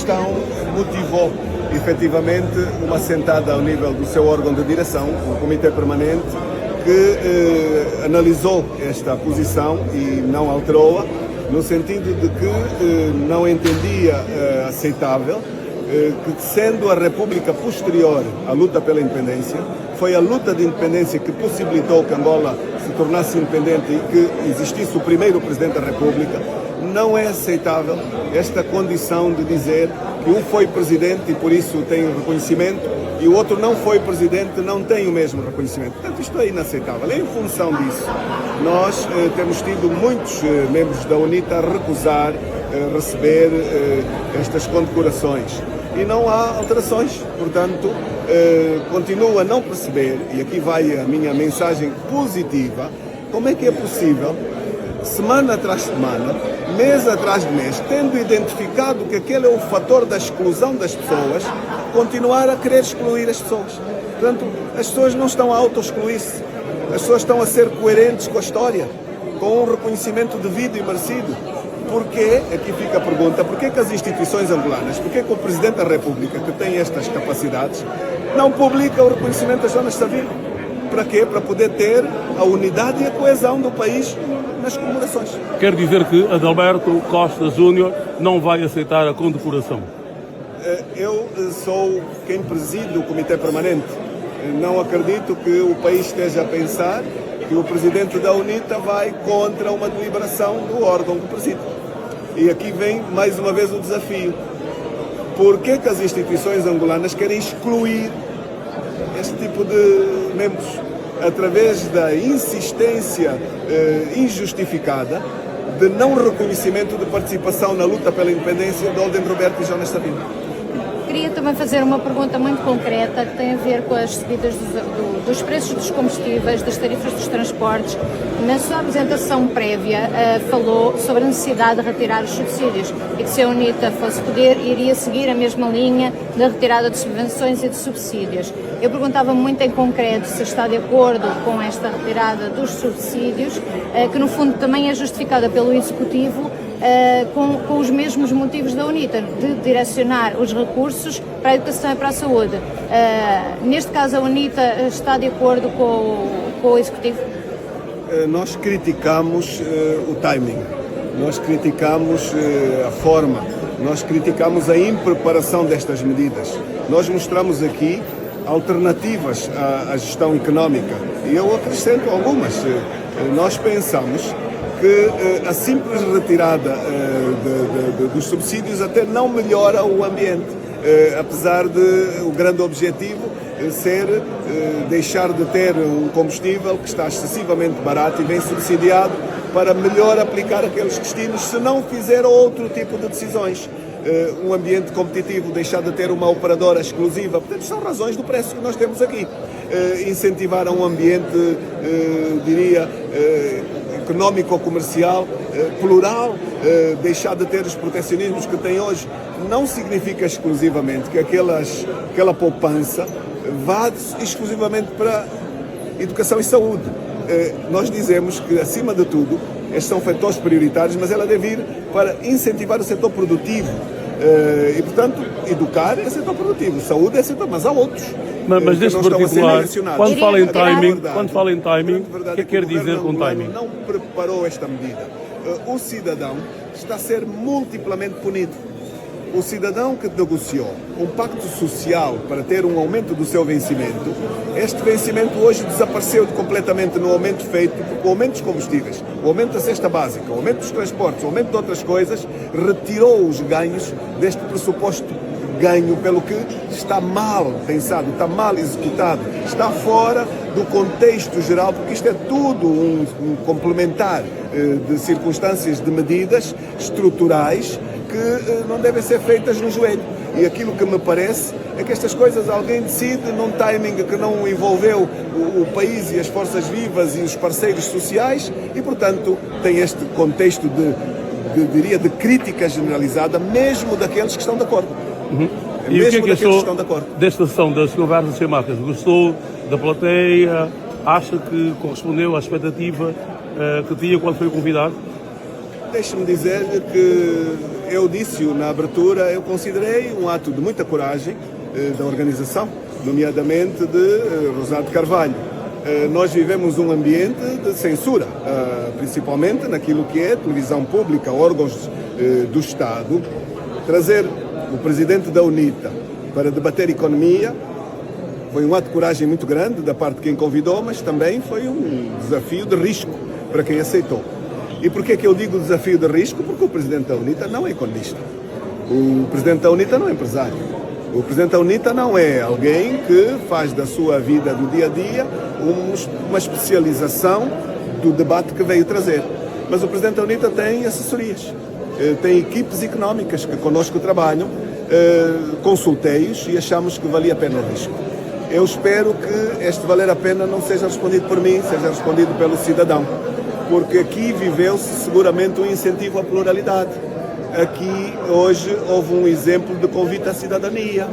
questão motivou efetivamente uma sentada ao nível do seu órgão de direção, o Comitê Permanente, que analisou esta posição e não alterou-a, no sentido de que não entendia aceitável que, sendo a República posterior à luta pela independência, foi a luta de independência que possibilitou que Angola se tornasse independente e que existisse o primeiro Presidente da República. Não é aceitável esta condição de dizer que um foi Presidente e por isso tem o reconhecimento e o outro não foi Presidente, não tem o mesmo reconhecimento. Portanto, isto é inaceitável. Em função disso, nós temos tido muitos membros da UNITA a recusar receber estas condecorações. E não há alterações, portanto, continuo a não perceber, e aqui vai a minha mensagem positiva, como é que é possível, semana atrás semana, mês atrás de mês, tendo identificado que aquele é o fator da exclusão das pessoas, continuar a querer excluir as pessoas. Portanto, as pessoas não estão a auto-excluir-se, as pessoas estão a ser coerentes com a história, com um reconhecimento devido e merecido. Porquê, aqui fica a pergunta, porquê que as instituições angolanas, porquê que o Presidente da República, que tem estas capacidades, não publica o reconhecimento das Jonas Savimbi? Para quê? Para poder ter a unidade e a coesão do país nas comemorações. Quer dizer que Adalberto Costa Júnior não vai aceitar a condecoração? Eu sou quem preside o Comitê Permanente. Não acredito que o país esteja a pensar que o Presidente da UNITA vai contra uma deliberação do órgão que preside. E aqui vem mais uma vez o desafio. Por que as instituições angolanas querem excluir este tipo de membros? Através da insistência injustificada de não reconhecimento de participação na luta pela independência de Olden Roberto e Jonas Savimbi. Queria também fazer uma pergunta muito concreta que tem a ver com as subidas dos preços dos combustíveis, das tarifas dos transportes. Na sua apresentação prévia falou sobre a necessidade de retirar os subsídios e que se a UNITA fosse poder, iria seguir a mesma linha da retirada de subvenções e de subsídios. Eu perguntava muito em concreto se está de acordo com esta retirada dos subsídios, que no fundo também é justificada pelo Executivo, com os mesmos motivos da UNITA, de direcionar os recursos para a educação e para a saúde. Neste caso, a UNITA está de acordo com o Executivo? Nós criticamos o timing, nós criticamos a forma, nós criticamos a impreparação destas medidas. Nós mostramos aqui alternativas à gestão económica e eu acrescento algumas. Nós pensamos que a simples retirada dos subsídios até não melhora o ambiente, apesar de o grande objetivo ser deixar de ter um combustível que está excessivamente barato e bem subsidiado para melhor aplicar aqueles destinos se não fizer outro tipo de decisões. Um ambiente competitivo, deixar de ter uma operadora exclusiva, portanto são razões do preço que nós temos aqui. Incentivar um ambiente, diria, económico-comercial, plural, deixar de ter os protecionismos que tem hoje, não significa exclusivamente que aquela poupança vá exclusivamente para educação e saúde. Nós dizemos que, acima de tudo, estes são fatores prioritários, mas ela deve ir para incentivar o setor produtivo. E, portanto, educar é setor produtivo, saúde é setor, mas há outros. Mas neste particular, quando fala em timing, o que quer dizer com timing? Não preparou esta medida. O cidadão está a ser multiplamente punido. O cidadão que negociou um pacto social para ter um aumento do seu vencimento, este vencimento hoje desapareceu completamente no aumento feito, porque o aumento dos combustíveis, o aumento da cesta básica, o aumento dos transportes, o aumento de outras coisas, retirou os ganhos deste pressuposto ganho, pelo que está mal pensado, está mal executado, está fora do contexto geral, porque isto é tudo um complementar de circunstâncias, de medidas estruturais que não devem ser feitas no joelho. E aquilo que me parece é que estas coisas alguém decide num timing que não envolveu o país e as forças vivas e os parceiros sociais e, portanto, tem este contexto diria, de crítica generalizada, mesmo daqueles que estão de acordo. E o que é que achou desta sessão das conversas sem marcas? Gostou da plateia? Acha que correspondeu à expectativa que tinha quando foi convidado? Deixe-me dizer que eu disse-o na abertura, eu considerei um ato de muita coragem da organização, nomeadamente de Rosado Carvalho. Nós vivemos um ambiente de censura, principalmente naquilo que é televisão pública, órgãos do Estado. Trazer o presidente da UNITA para debater economia foi um ato de coragem muito grande da parte de quem convidou, mas também foi um desafio de risco para quem aceitou. E por que eu digo desafio de risco? Porque o presidente da UNITA não é economista. O presidente da UNITA não é empresário. O presidente da UNITA não é alguém que faz da sua vida do dia a dia uma especialização do debate que veio trazer. Mas o presidente da UNITA tem assessorias, tem equipes económicas que connosco trabalham, consultei-os e achamos que valia a pena o risco. Eu espero que este valer a pena não seja respondido por mim, seja respondido pelo cidadão, porque aqui viveu-se seguramente um incentivo à pluralidade. Aqui hoje houve um exemplo de convite à cidadania.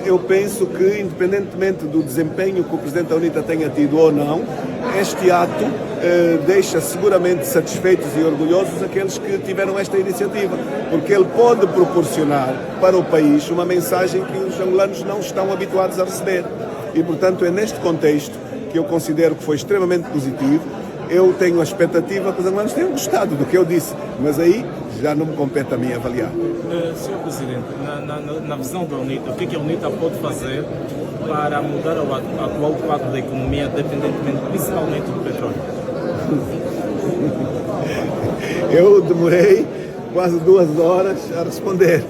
Eu penso que, independentemente do desempenho que o Presidente da UNITA tenha tido ou não, este ato deixa seguramente satisfeitos e orgulhosos aqueles que tiveram esta iniciativa, porque ele pode proporcionar para o país uma mensagem que os angolanos não estão habituados a receber. E, portanto, é neste contexto que eu considero que foi extremamente positivo. Eu tenho a expectativa que os angolanos tenham gostado do que eu disse, mas aí já não me compete a mim avaliar. Sr. Presidente, na visão da UNITA, o que a UNITA pode fazer para mudar o atual quadro da economia, dependentemente principalmente do petróleo? Eu demorei quase 2 horas a responder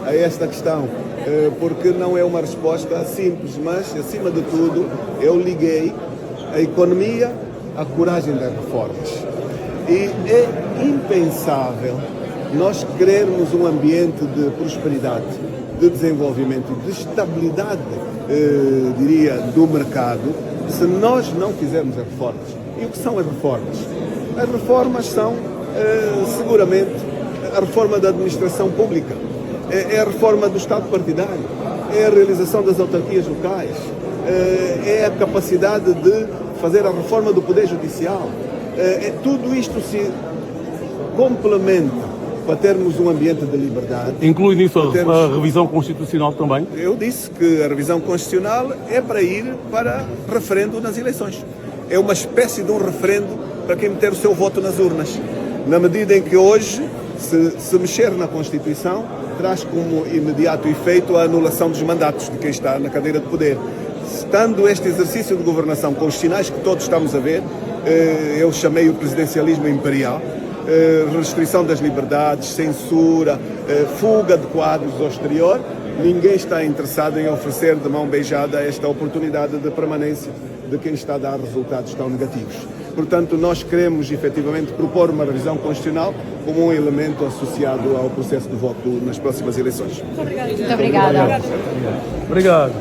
a esta questão, porque não é uma resposta simples, mas, acima de tudo, eu liguei a economia à coragem das reformas. E é impensável nós querermos um ambiente de prosperidade, de desenvolvimento, de estabilidade, diria, do mercado, se nós não fizermos as reformas. E o que são as reformas? As reformas são, seguramente, a reforma da administração pública, é a reforma do Estado partidário, é a realização das autarquias locais, é a capacidade de fazer a reforma do Poder Judicial. Tudo isto se complementa para termos um ambiente de liberdade. Inclui nisso a revisão constitucional também? Eu disse que a revisão constitucional é para ir para referendo nas eleições. É uma espécie de um referendo para quem meter o seu voto nas urnas. Na medida em que hoje, se mexer na Constituição, traz como imediato efeito a anulação dos mandatos de quem está na cadeira de poder. Estando este exercício de governação com os sinais que todos estamos a ver, eu chamei o presidencialismo imperial, restrição das liberdades, censura, fuga de quadros ao exterior, ninguém está interessado em oferecer de mão beijada esta oportunidade de permanência de quem está a dar resultados tão negativos. Portanto, nós queremos efetivamente propor uma revisão constitucional como um elemento associado ao processo de voto nas próximas eleições. Muito obrigada. Obrigado.